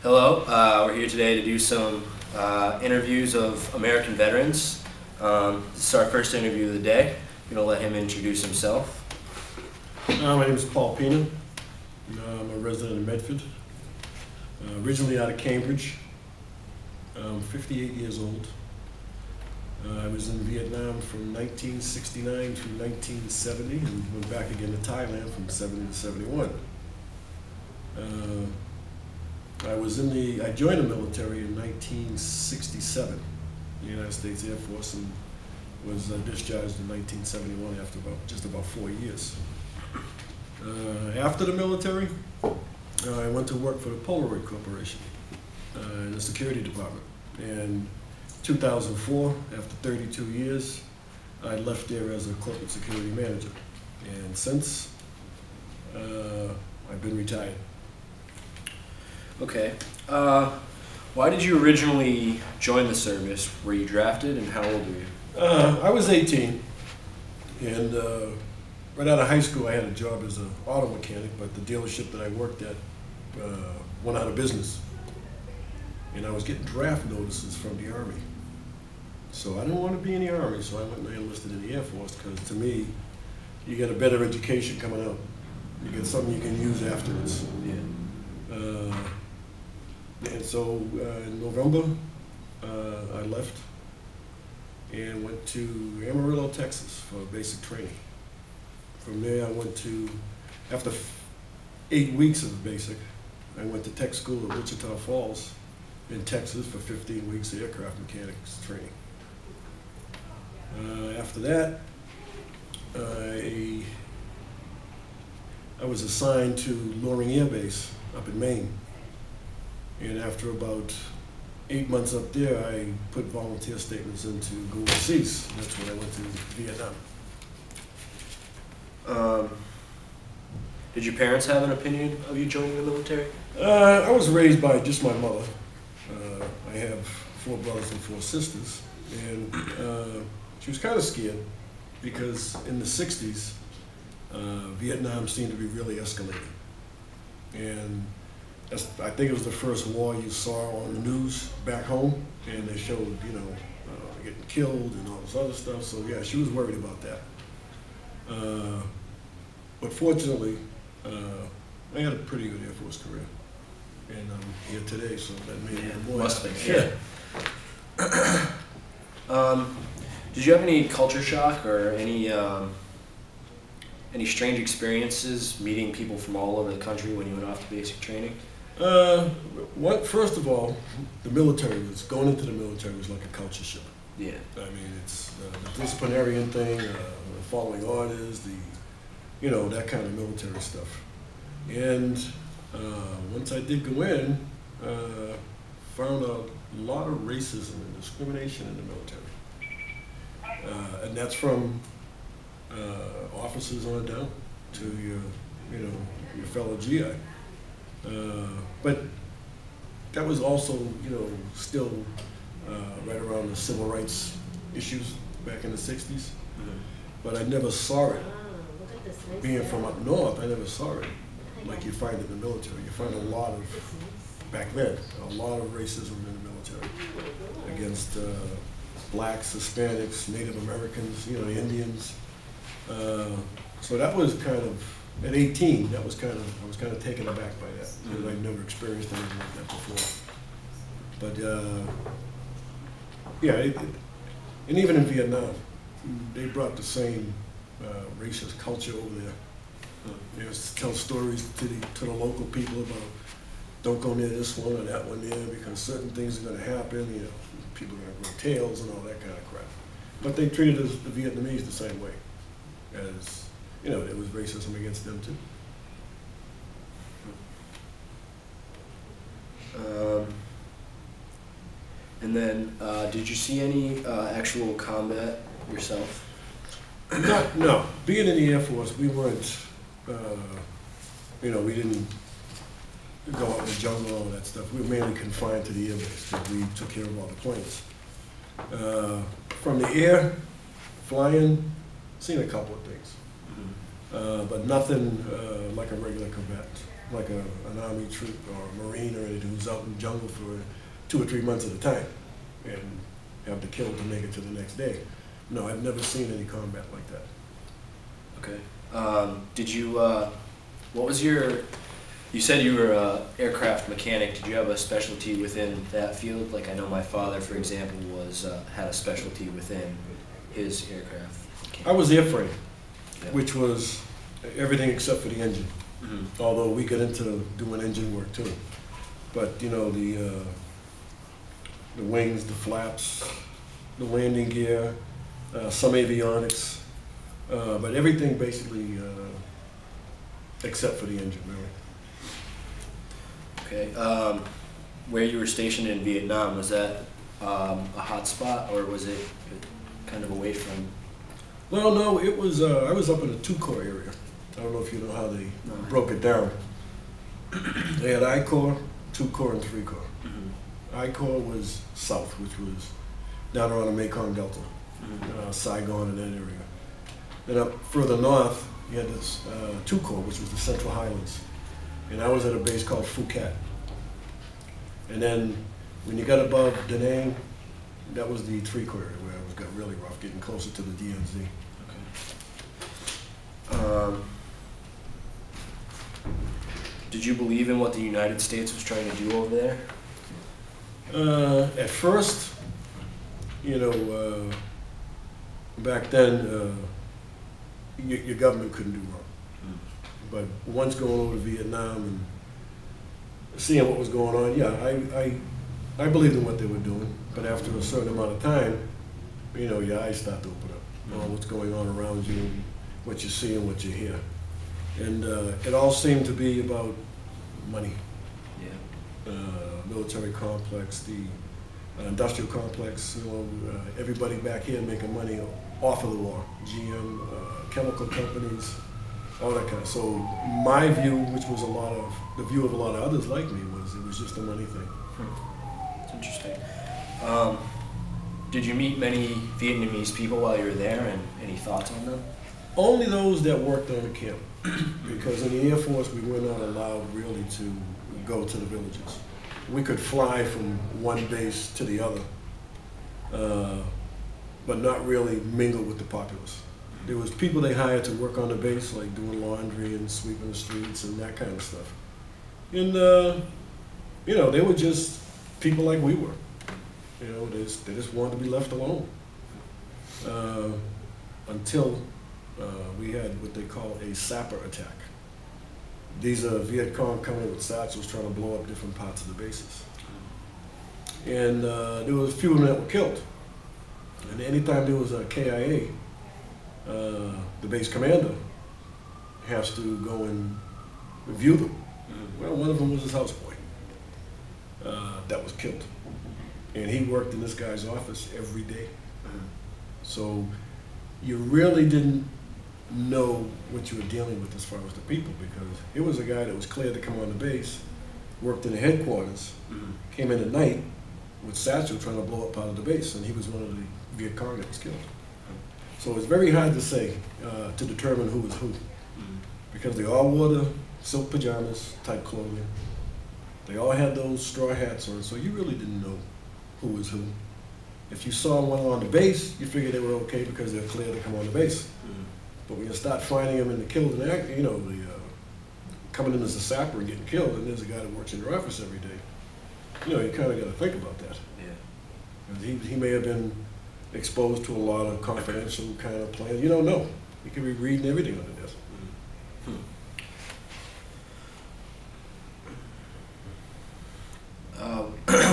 Hello, we're here today to do some interviews of American veterans. This is our first interview of the day. I'm going to let him introduce himself. My name is Paul Pina. I'm a resident of Medford, originally out of Cambridge. I'm 58 years old. I was in Vietnam from 1969 to 1970 and went back again to Thailand from 70 to 71. I joined the military in 1967, the United States Air Force, and was discharged in 1971 after just about 4 years. After the military, I went to work for the Polaroid Corporation in the security department. And 2004, after 32 years, I left there as a corporate security manager. And since, I've been retired. Okay. Why did you originally join the service? Were you drafted, and how old were you? I was 18, and right out of high school I had a job as an auto mechanic, but the dealership that I worked at went out of business. And I was getting draft notices from the Army. So I didn't want to be in the Army, so I went and I enlisted in the Air Force, because to me, you get a better education coming out. You get something you can use afterwards. Yeah. And so in November, I left and went to Amarillo, Texas for basic training. From there I went to, after 8 weeks of basic, I went to tech school at Wichita Falls in Texas for 15 weeks of aircraft mechanics training. After that, I was assigned to Loring Air Base up in Maine. And after about 8 months up there, I put volunteer statements in to go overseas. That's when I went to Vietnam. Did your parents have an opinion of you joining the military? I was raised by just my mother. I have 4 brothers and 4 sisters. And she was kind of scared because in the 60s, Vietnam seemed to be really escalating. And I think it was the first war you saw on the news back home, and they showed, getting killed and all this other stuff. So yeah, she was worried about that. But fortunately, I had a pretty good Air Force career, and I'm here today, so that made me more. Must have been, yeah. Did you have any culture shock or any strange experiences meeting people from all over the country when you went off to basic training? First of all, going into the military was like a culture shock. Yeah. I mean, it's the disciplinarian thing, following orders, that kind of military stuff. And once I did go in, found out a lot of racism and discrimination in the military. And that's from officers on down to your fellow GI. But that was also, still right around the civil rights issues back in the 60s. Mm-hmm. But I never saw it. Being from up north, I never saw it like you find in the military. You find back then, a lot of racism in the military against blacks, Hispanics, Native Americans, the Indians. So that was kind of, at 18, I was kind of taken aback by that, because I'd never experienced anything like that before. But and even in Vietnam, they brought the same racist culture over there. They used to tell stories to the local people about, don't go near this one or that one there because certain things are going to happen. People are going to grow tails and all that kind of crap. But they treated the Vietnamese the same way, as there was racism against them too. And then, did you see any actual combat yourself? No. Being in the Air Force, we weren't, we didn't go out in the jungle and all that stuff. We were mainly confined to the air base, because we took care of all the planes. From the air, flying, seen a couple of things. But nothing like a regular combatant. like an Army troop or a Marine or anything who's out in the jungle for 2 or 3 months at a time and have to kill to make it to the next day. No, I've never seen any combat like that. Okay. Did you, what was your, you said you were an aircraft mechanic. Did you have a specialty within that field? Like I know my father, for example, had a specialty within his aircraft. I was airframe, Yeah. which was everything except for the engine. Mm-hmm. Although we got into doing engine work too. But you know, the wings, the flaps, the landing gear, some avionics, but everything basically except for the engine, really. Okay. Where you were stationed in Vietnam, was that a hot spot or was it kind of away from? Well, no, it was, I was up in the 2-corps area. I don't know if you know how they broke it down. They had I-corps, 2-corps, and 3-corps. Mm-hmm. I-corps was south, which was down around the Mekong Delta, Saigon and that area. Then up further north, you had this 2-corps, which was the Central Highlands. And I was at a base called Phuket. And then when you got above Da Nang, that was the 3-corps area where it got really rough, getting closer to the DMZ. Okay. Did you believe in what the United States was trying to do over there? At first, you know, back then, your government couldn't do wrong. But once going over to Vietnam and seeing what was going on, yeah, I believed in what they were doing. But after a certain amount of time, you know, your eyes start to open up on what's going on around you, what you see and what you hear. And it all seemed to be about money. Yeah. Military complex, the industrial complex, you know, everybody back here making money off of the war. GM, chemical companies, all that kind of. So my view, which was the view of a lot of others like me, was it was just a money thing. It's interesting. Did you meet many Vietnamese people while you were there, and any thoughts on them? Only those that worked on the camp, because in the Air Force we were not allowed really to go to the villages. We could fly from one base to the other, but not really mingle with the populace. There was people they hired to work on the base, like doing laundry and sweeping the streets and that kind of stuff. And you know, they were just people like we were. You know, they just wanted to be left alone. Until we had what they call a sapper attack. These are Viet Cong coming with satchels trying to blow up different parts of the bases. And there was a few of them that were killed. And anytime there was a KIA, the base commander has to go and review them. Well, one of them was his houseboy that was killed. And he worked in this guy's office every day. So you really didn't know what you were dealing with as far as the people, because it was a guy that was cleared to come on the base, worked in the headquarters, came in at night with satchel trying to blow up part of the base, and he was one of the Viet Cong that was killed. So it's very hard to say, to determine who was who, because they all wore the silk pajamas type clothing. They all had those straw hats on, so you really didn't know who was who. If you saw one on the base, you figured they were okay because they're cleared to come on the base. But when you start finding them in the killed and you know, coming in as a sapper and getting killed, and there's a guy that works in your office every day, you know, you kind of got to think about that. Yeah. He may have been exposed to a lot of confidential kind of plans. You don't know. You could be reading everything under this.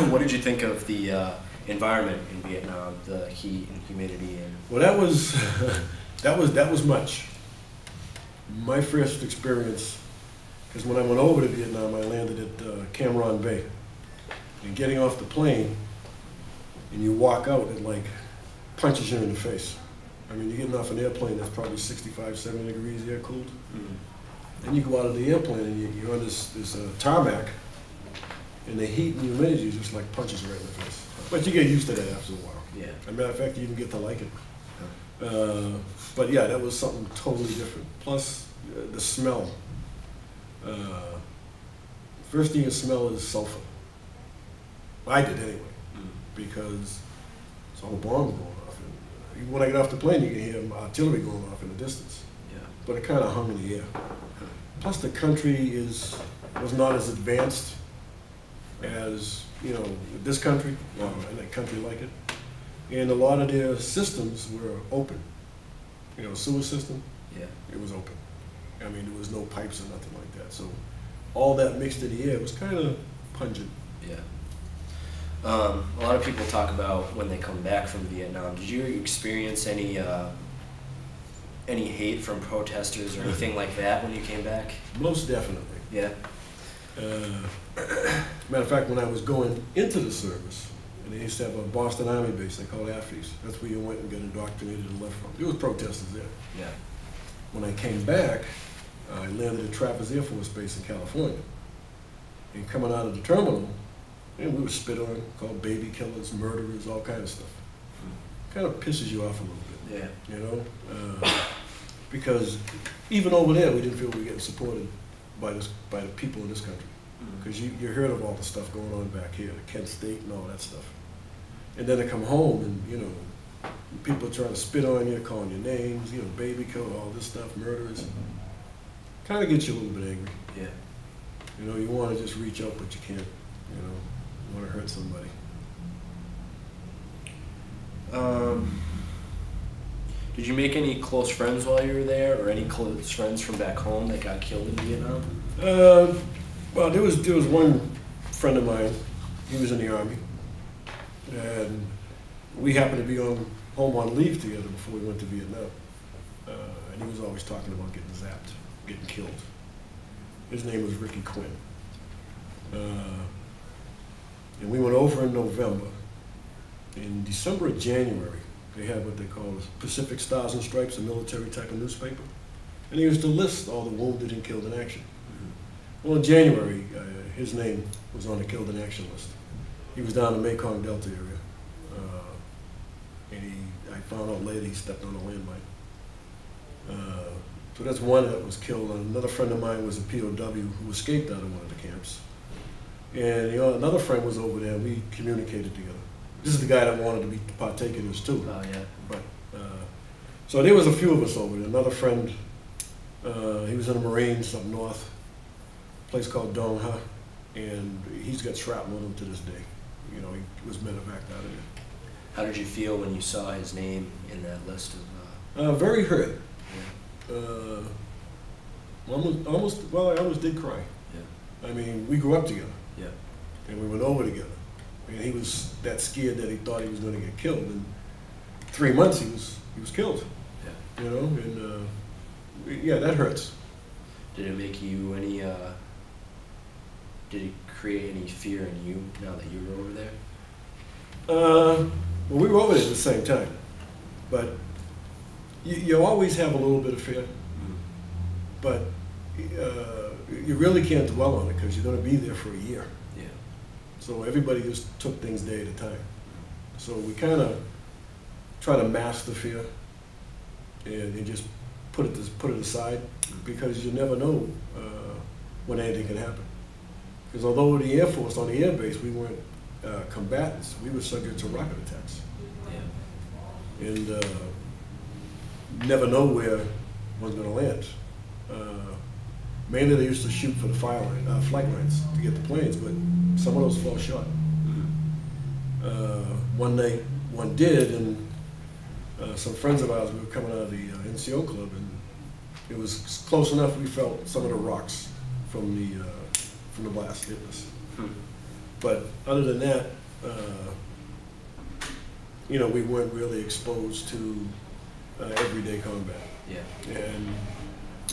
What did you think of the environment in Vietnam, the heat and humidity? And well, that was that was much. My first experience, because when I went over to Vietnam, I landed at Cam Ranh Bay, and getting off the plane, and you walk out, it like punches you in the face. I mean, you're getting off an airplane that's probably 65, 70 degrees air cooled. Then you go out of the airplane and you're on this tarmac, and the heat and humidity just like punches you right in the face. But you get used to that after a while. Yeah. As a matter of fact, you even get to like it. But yeah, that was something totally different. Plus, the smell. First thing you smell is sulfur. I did anyway, because it's all the bombs going off. And even when I get off the plane, you can hear artillery going off in the distance. Yeah. But it kind of hung in the air. Plus, the country was not as advanced as, you know, this country, and a country like it. And a lot of their systems were open. You know, sewer system, Yeah. it was open. I mean, there was no pipes or nothing like that. So all that mixed in the air was kind of pungent. Yeah. A lot of people talk about when they come back from Vietnam. Did you experience any hate from protesters or anything like that when you came back? Most definitely. Yeah. Matter of fact, when I was going into the service, and they used to have a Boston Army base they called AFIS. That's where you went and got indoctrinated and left from. There was protesters there. Yeah. When I came back, I landed at Trappers Air Force Base in California. And coming out of the terminal, and we were spit on, called baby killers, murderers, all kinds of stuff. Kind of pisses you off a little bit. Yeah. You know? Because even over there, we didn't feel we were getting supported by the people in this country. Because you heard of all the stuff going on back here, Kent State and all that stuff. And then to come home and, you know, people trying to spit on you, calling you names, you know, baby killer, all this stuff, murderers. Kind of gets you a little bit angry. Yeah. You know, you want to just reach out, but you can't, you know, you want to hurt somebody. Did you make any close friends while you were there, or any close friends from back home that got killed in Vietnam? Well, there was one friend of mine. He was in the Army, and we happened to be home on leave together before we went to Vietnam. And he was always talking about getting zapped, getting killed. His name was Ricky Quinn. And we went over in November. In December or January, they had what they call Pacific Stars and Stripes, a military type of newspaper. And he used to list all the wounded and killed in action. Well, in January, his name was on the killed in action list. He was down in the Mekong Delta area. And I found out later he stepped on a landmine. So that's one that was killed. And another friend of mine was a POW who escaped out of one of the camps. And you know, another friend was over there, and we communicated together. This is the guy that wanted to partake in this too. Oh, yeah. But, so there was a few of us over there. Another friend, he was in the Marines up north, a place called Dong Ha, and he's got shrapnel in him to this day. You know, he was medevaced out of there. How did you feel when you saw his name in that list of? Very hurt. Yeah. I almost did cry. Yeah. I mean, we grew up together. Yeah. And we went over together. And he was that scared that he thought he was going to get killed. In 3 months, he was killed. Yeah. You know, and yeah, that hurts. Did it make you any? Did it create any fear in you now that you were over there? Well, we were over there at the same time, but you always have a little bit of fear. But you really can't dwell on it because you're going to be there for a year. Yeah. So everybody just took things day at a time. So we kind of try to mask the fear and just put it aside, because you never know when anything can happen. Because although the Air Force, on the air base, we weren't combatants, we were subject to rocket attacks. Yeah. And never know where one's going to land. Mainly they used to shoot for the flight lines to get the planes, but some of those fell short. One night, one did, and some friends of ours, we were coming out of the NCO club, and it was close enough we felt some of the rocks from the blast hit us. But other than that, you know, we weren't really exposed to everyday combat. Yeah. And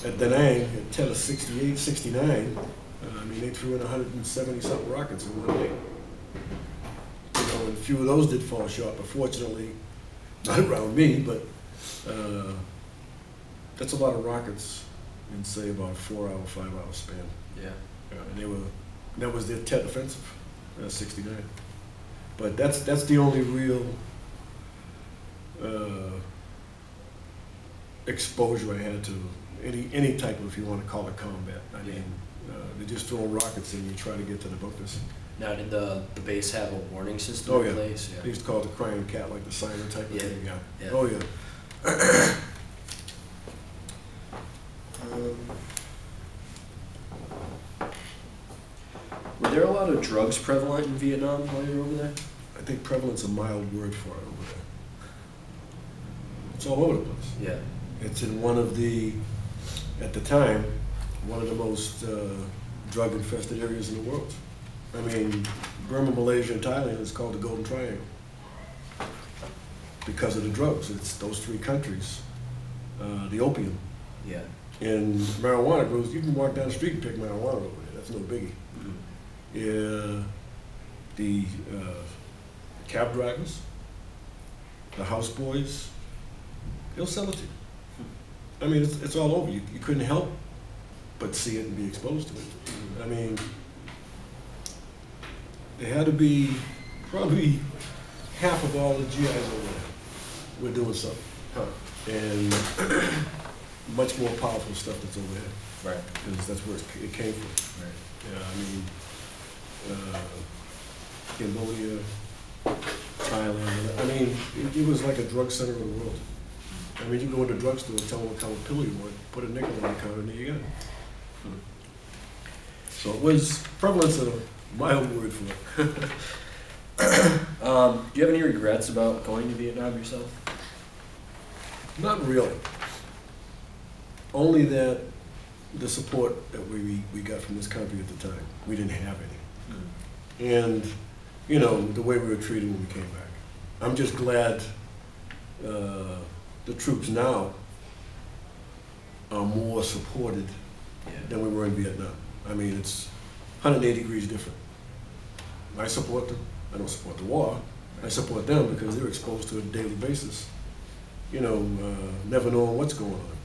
at Da Nang, at 10 of 68, 69, I mean, they threw in 170-something rockets in one day. You know, and a few of those did fall short, but fortunately, not around me, but that's a lot of rockets in, say, about a 4-hour, 5-hour span. Yeah. And that was their Tet offensive, 69. But that's the only real exposure I had to any type of, if you want to call it, combat. I mean, They just throw rockets and you try to get to the bunkers. Now, did the base have a warning system Oh, in yeah. place? They used to call it the crying cat, like the siren type of Yeah. thing. Yeah. Yeah. Oh, yeah. Were there a lot of drugs prevalent in Vietnam while you were over there? I think prevalent's a mild word for it over there. It's all over the place. Yeah. It's in one of the, at the time, one of the most drug-infested areas in the world. I mean, Burma, Malaysia, and Thailand is called the Golden Triangle because of the drugs. It's those three countries. The opium. Yeah. And marijuana grows, you can walk down the street and pick marijuana over there. That's no biggie. Mm-hmm. The cab drivers, the houseboys, they'll sell it to you. I mean, it's all over. You couldn't help but see it and be exposed to it. I mean, there had to be probably half of all the GIs over there were doing something. Huh. And much more powerful stuff that's over there. Right. Because that's where it came from. Right. Yeah, I mean, Cambodia, Thailand. I mean, it was like a drug center of the world. I mean, you go into a drugstore and tell them what kind of pill you want, put a nickel on the counter, and there you got it. So it was prevalence of a mild word for it. Do you have any regrets about going to Vietnam yourself? Not really. Only that the support that we got from this country at the time, we didn't have any. Mm-hmm. And, you know, the way we were treated when we came back. I'm just glad the troops now are more supported than we were in Vietnam. I mean, it's 180 degrees different. I support them. I don't support the war. I support them because they're exposed to it on a daily basis. You know, never knowing what's going on.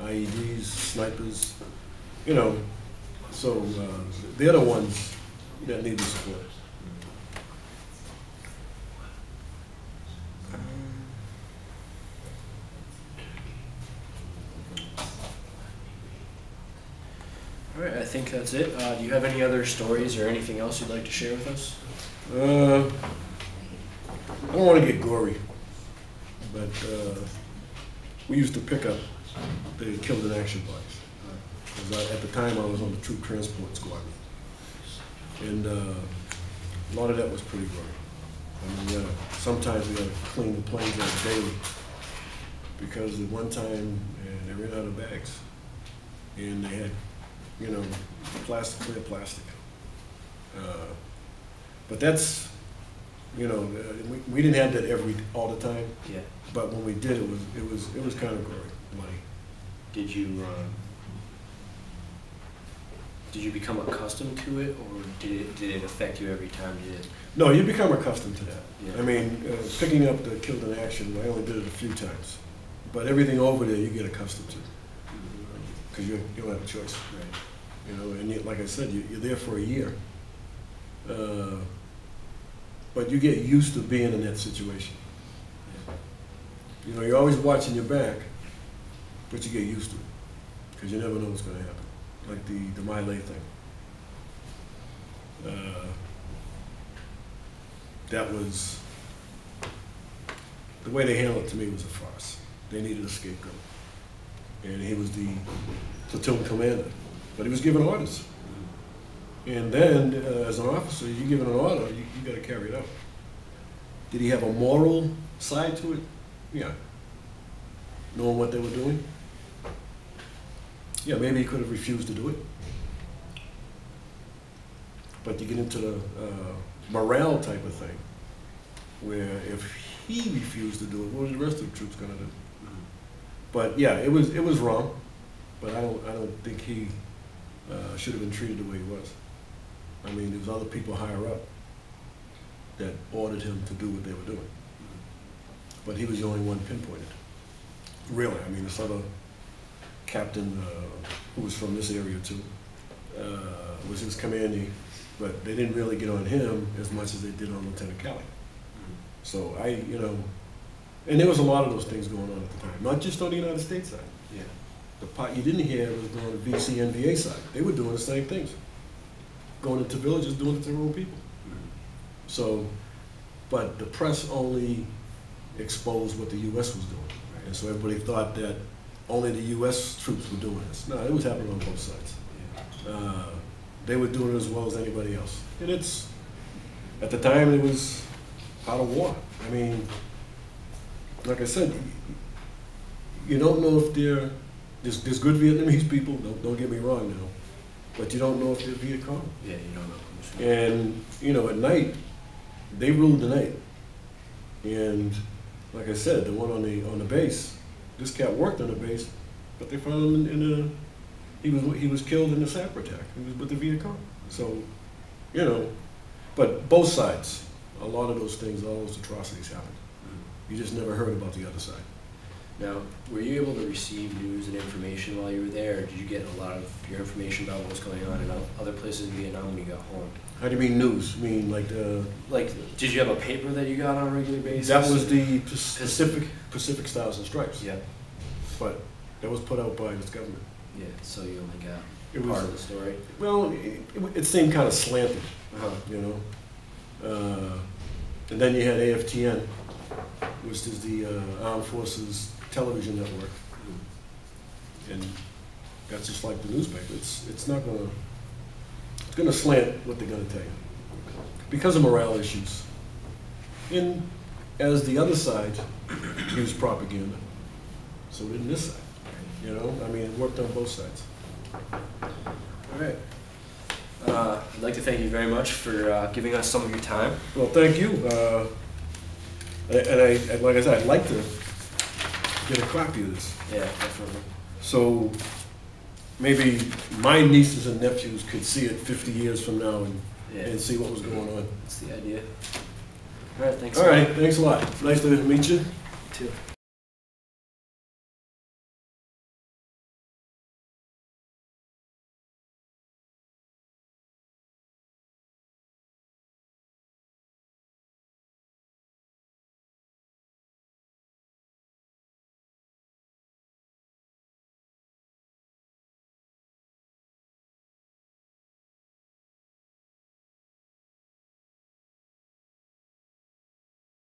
IEDs, snipers, you know. So they're the ones that need the support. All right, I think that's it. Do you have any other stories or anything else you'd like to share with us? I don't want to get gory, but we used to pick up the killed in action bodies. 'Cause at the time I was on the troop transport squadron. And a lot of that was pretty gory. I mean, sometimes we had to clean the planes out daily because at one time they ran out of bags. And they had, you know, plastic, clear plastic. But that's, you know, we didn't have that all the time. Yeah. But when we did, it was kind of gory, money. Did you become accustomed to it, or did it affect you every time you did? No, you become accustomed to that. Yeah. I mean, picking up the killed in action, I only did it a few times. But everything over there, you get accustomed to, because you don't have a choice. Right. You know, and like I said, you're there for a year. But you get used to being in that situation. You know, you're always watching your back, but you get used to it, because you never know what's going to happen. Like the My Lai thing. That was, the way they handled it to me was a farce. They needed a scapegoat. And he was the platoon commander, but he was given orders. And then, as an officer, you're given an order, you got to carry it out. Did he have a moral side to it? Yeah. Knowing what they were doing? Yeah, maybe he could have refused to do it. But you get into the morale type of thing, where if he refused to do it, what are the rest of the troops going to do? Mm-hmm. But yeah, it was wrong. But I don't think he should have been treated the way he was. I mean, there was other people higher up that ordered him to do what they were doing. Mm-hmm. But he was the only one pinpointed. Really, I mean, this other captain who was from this area too was his commandee, but they didn't really get on him as much as they did on Lieutenant Kelly. Mm-hmm. So you know, and there was a lot of those things going on at the time, not just on the United States side. Yeah. The part you didn't hear was on the VCNVA side. They were doing the same things. Going into villages, doing it to their own people. So, but the press only exposed what the U.S. was doing. And so everybody thought that only the U.S. troops were doing this. No, it was happening on both sides. They were doing it as well as anybody else. And it's, at the time, it was out of war. I mean, like I said, you don't know if there's good Vietnamese people, don't get me wrong now, but you don't know if they're Viet Cong. Yeah, you don't know. And, you know, at night, they ruled the night. And like I said, the one on the base, this cat worked on the base, but they found him he was killed in a sapper attack. He was with the Viet Cong. So, you know, but both sides, a lot of those things, all those atrocities happened. You just never heard about the other side. Now, were you able to receive news and information while you were there, or did you get a lot of your information about what was going on in other places in Vietnam when you got home? How do you mean news? You mean like did you have a paper that you got on a regular basis? That was the Pacific Stars and Stripes. Yeah. But that was put out by this government. Yeah, so you only got part of the story? Well, it seemed kind of slanted, you know. And then you had AFTN, which is the Armed Forces Television Network. And that's just like the newspaper. It's not gonna, it's gonna slant what they're gonna tell you because of morale issues. And as the other side used propaganda, so did this side. You know, I mean, it worked on both sides. All right. I'd like to thank you very much for giving us some of your time. Well, thank you. And like I said, I'd like to get a copy of this. Yeah, definitely. So maybe my nieces and nephews could see it 50 years from now and see what was going on. That's the idea. All right, thanks. All right, thanks a lot. Nice to meet you. You too.